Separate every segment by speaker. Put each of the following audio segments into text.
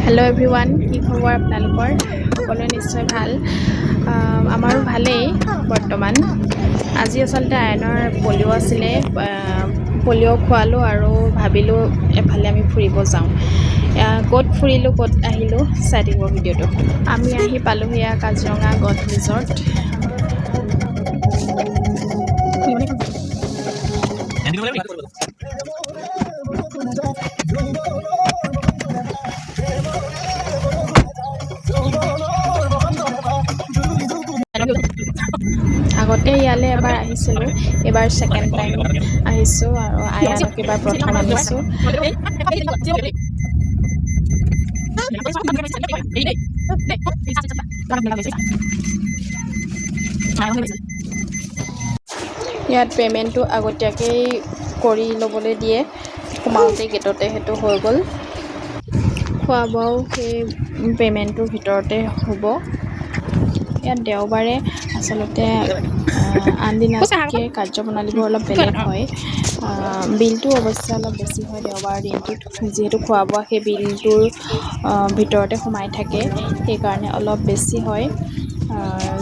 Speaker 1: Hello' everyone, কি খবৰ আপোনালোকৰ? সকলোৱে নিশ্চয় ভাল। আমাৰো ভালেই বৰ্তমান। আজি আচলতে আয়নৰ পলিঅ' আছিলে, পলিঅ' খোৱালোঁ আৰু ভাবিলোঁ এফালে আমি ফুৰিব যাওঁ। ক'ত ফুৰিলোঁ, ক'ত আহিলোঁ চাই থাকিব ভিডিঅ'টো। আমি আহি পালোঁহি কাজিৰঙা গল্ফ ৰিজৰ্ট। আগতে ইয়ালৈ এবাৰ আহিছিলোঁ, এইবাৰ ছেকেণ্ড টাইম আহিছোঁ আৰু আয়ানক এইবাৰ প্ৰথম আনিছোঁ। ইয়াত পে'মেণ্টটো আগতীয়াকৈ কৰি ল'বলৈ দিয়ে, সোমাওঁতে গেটতে সেইটো হৈ গ'ল। খোৱা বোৱাও সেই পে'মেণ্টটোৰ ভিতৰতে হ'ব। ইয়াত দেওবাৰে আচলতে আন দিনাতকৈ কাৰ্যপ্ৰণালীবোৰ অলপ বেলেগ হয়। বিলটো অৱশ্যে অলপ বেছি হয় দেওবাৰ দিনটোত, যিহেতু খোৱা বোৱা সেই বিলটোৰ ভিতৰতে সোমাই থাকে, সেইকাৰণে অলপ বেছি হয়।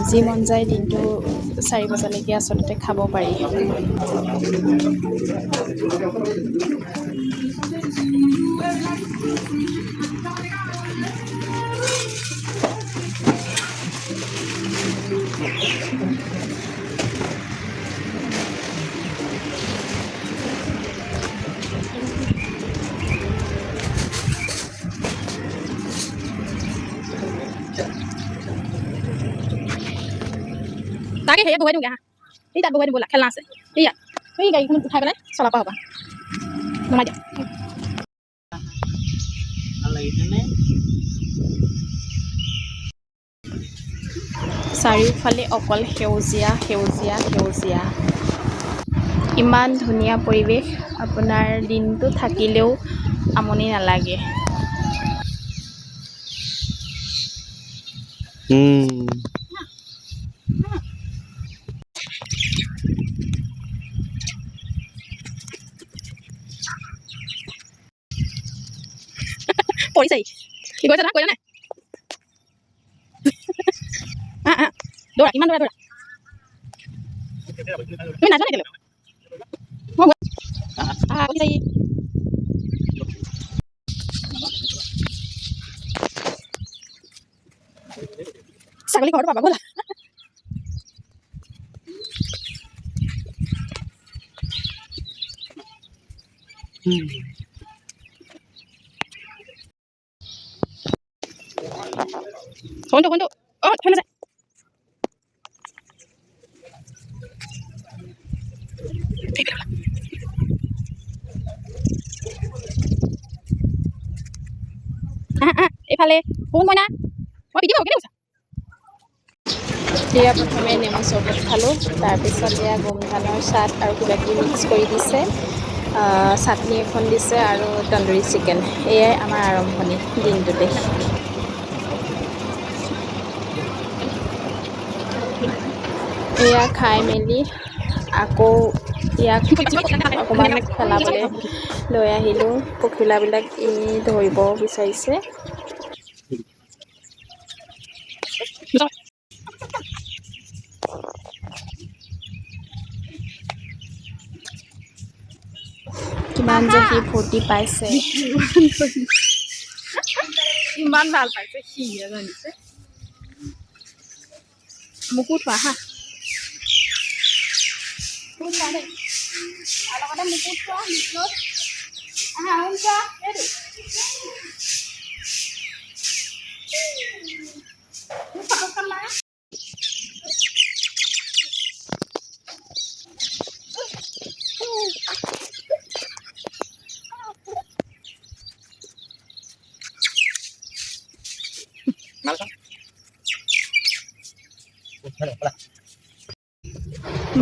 Speaker 1: যি মন যায় দিনটো 4 বজালৈকে আচলতে খাব পাৰি।
Speaker 2: তাকে সেয়ে বহুৱাই দিওঁগৈ হা, এই তাত বহুৱাই দিব ব'লা, খেলনা আছে এইয়া, এই গাড়ীখন উঠাই পেলাই চলাব হ'বা, নমাই দিয়া।
Speaker 1: চাৰিওফালে অকল সেউজীয়া সেউজীয়া সেউজীয়া। ইমান ধুনীয়া পৰিৱেশ, আপোনাৰ দিনটো থাকিলেও আমনি নালাগে।
Speaker 2: পৰিছে কি কৰিছা না, কৰিলা নাই? দৌৰা, কিমান দৌৰা তুমি নাজানে কেলৈ ছাগলী ঘৰটো পাবা ব'লা। কোনটো থৈ নাযায়। এইফালে কোন মইনা, মই বিকিব কেনে কৈছা?
Speaker 1: এয়া প্ৰথমে নেমু চৰবত খালোঁ, তাৰপিছত এয়া গোমধানৰ চাট আৰু কিবাকিবি মিক্স কৰি দিছে, চাটনি এখন দিছে আৰু তন্দুৰী চিকেন। এয়াই আমাৰ আৰম্ভণি দিনটোতে। এয়া খাই মেলি আকৌ ইয়াক অকণমান খেলাবলৈ লৈ আহিলোঁ। পখিলাবিলাক ধৰিব বিচাৰিছে। কিমান যে সি ফূৰ্তি পাইছে।
Speaker 2: ইমান ভাল পাইছে সি জানিছে। মোকো থোৱা হা, লগতে মোকো থোৱা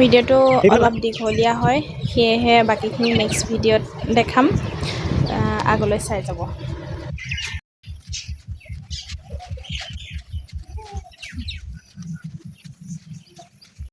Speaker 1: ভিডিঅ'টো অলপ দীঘলীয়া হয়, সেয়েহে বাকীখিনি নেক্সট ভিডিঅ'ত দেখাম, আগলৈ চাই যাব।